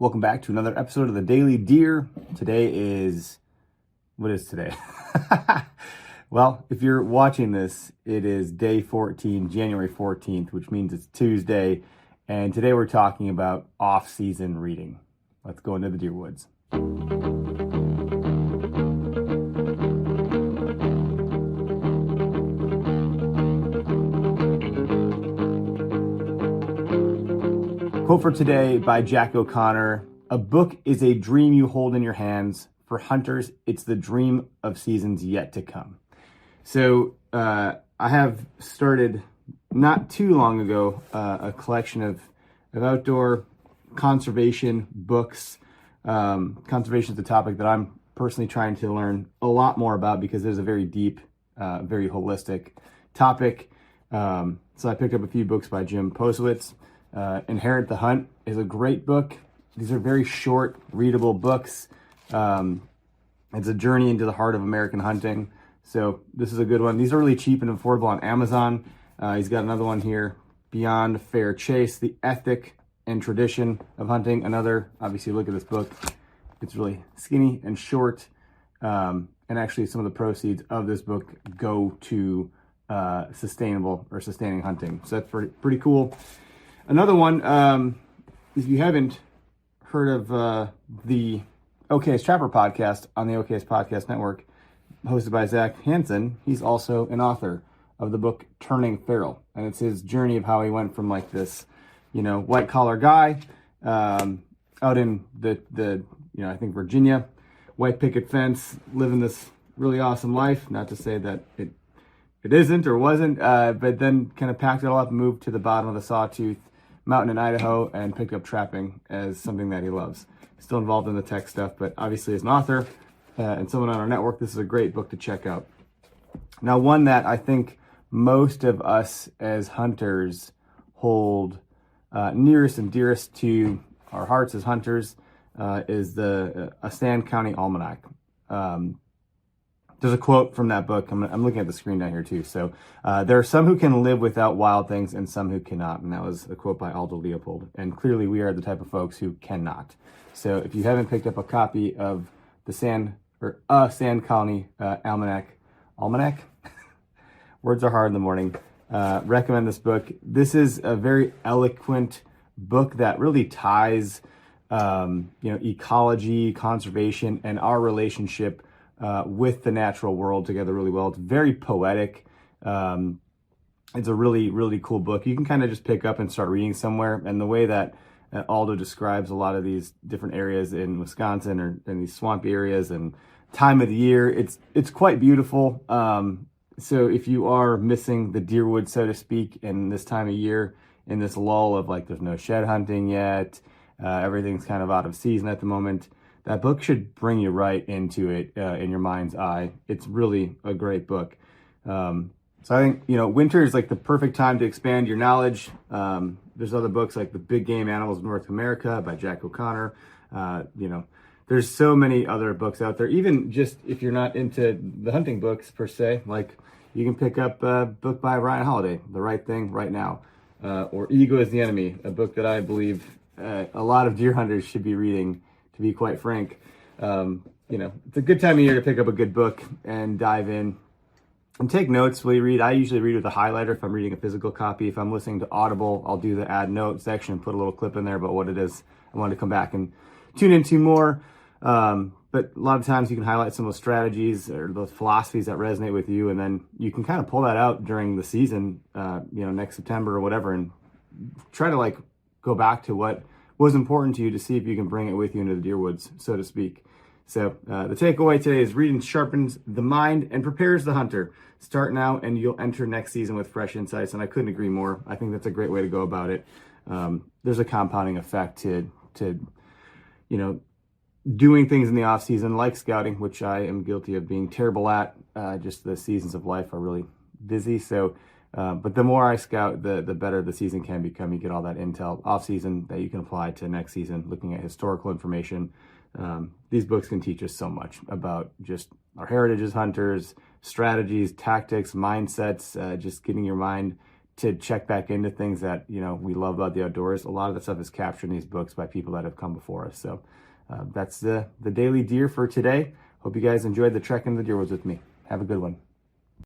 Welcome back to another episode of the Daily Deer. What is today? Well, if you're watching this, it is day 14, January 14th, which means it's Tuesday. And today we're talking about off-season reading. Let's go into the deer woods. Quote for today by Jack O'Connor: "A book is a dream you hold in your hands. For hunters, it's the dream of seasons yet to come." So I have started not too long ago a collection of outdoor conservation books. Conservation is a topic that I'm personally trying to learn a lot more about because there's a very deep, very holistic topic. So I picked up a few books by Jim Posewitz. Inherit the Hunt is a great book. These are very short, readable books. It's a journey into the heart of American hunting. So this is a good one. These are really cheap and affordable on Amazon. He's got another one here, Beyond Fair Chase, The Ethic and Tradition of Hunting. Another, obviously, look at this book. It's really skinny and short. And actually, some of the proceeds of this book go to sustaining hunting. So that's pretty cool. Another one, if you haven't heard of the OK's Trapper podcast on the OK's Podcast Network, hosted by Zach Hansen, he's also an author of the book Turning Feral. And it's his journey of how he went from like this, white collar guy out in I think Virginia, white picket fence, living this really awesome life. Not to say that it isn't or wasn't, but then kind of packed it all up and moved to the bottom of the Sawtooth Mountain in Idaho and picked up trapping as something that he loves. Still involved in the tech stuff, but obviously as an author and someone on our network, this is a great book to check out. Now, one that I think most of us as hunters hold nearest and dearest to our hearts as hunters is a Sand County Almanac. There's a quote from that book. I'm looking at the screen down here too. So there are some who can live without wild things and some who cannot. And that was a quote by Aldo Leopold. And clearly we are the type of folks who cannot. So if you haven't picked up a copy of the Sand County Almanac, words are hard in the morning, recommend this book. This is a very eloquent book that really ties ecology, conservation, and our relationship with the natural world together really well. It's very poetic. It's a really, really cool book. You can kind of just pick up and start reading somewhere. And the way that Aldo describes a lot of these different areas in Wisconsin or in these swampy areas and time of the year, it's quite beautiful. So if you are missing the deer wood, so to speak, in this time of year, in this lull of like there's no shed hunting yet, everything's kind of out of season at the moment, that book should bring you right into it in your mind's eye. It's really a great book. So I think, winter is like the perfect time to expand your knowledge. There's other books like The Big Game Animals of North America by Jack O'Connor. There's so many other books out there. Even just if you're not into the hunting books per se, like you can pick up a book by Ryan Holiday, The Right Thing Right Now, or Ego is the Enemy, a book that I believe a lot of deer hunters should be reading, to be quite frank. It's a good time of year to pick up a good book and dive in and take notes while you read. I usually read with a highlighter if I'm reading a physical copy. If I'm listening to Audible, I'll do the add note section and put a little clip in there about what it is I want to come back and tune into more. But a lot of times you can highlight some of those strategies or those philosophies that resonate with you, and then you can kind of pull that out during the season, next September or whatever, and try to go back to what was important to you to see if you can bring it with you into the deer woods, so to speak. So the takeaway today is reading sharpens the mind and prepares the hunter. Start now and you'll enter next season with fresh insights. And I couldn't agree more. I think that's a great way to go about it. There's a compounding effect to doing things in the off season, like scouting, which I am guilty of being terrible at. Just the seasons of life are really busy. So, but the more I scout, the better the season can become. You get all that intel off season that you can apply to next season, looking at historical information. These books can teach us so much about just our heritage as hunters, strategies, tactics, mindsets, just getting your mind to check back into things that, you know, we love about the outdoors. A lot of the stuff is captured in these books by people that have come before us. So that's the Daily Deer for today. Hope you guys enjoyed the trek into the deer woods with me. Have a good one.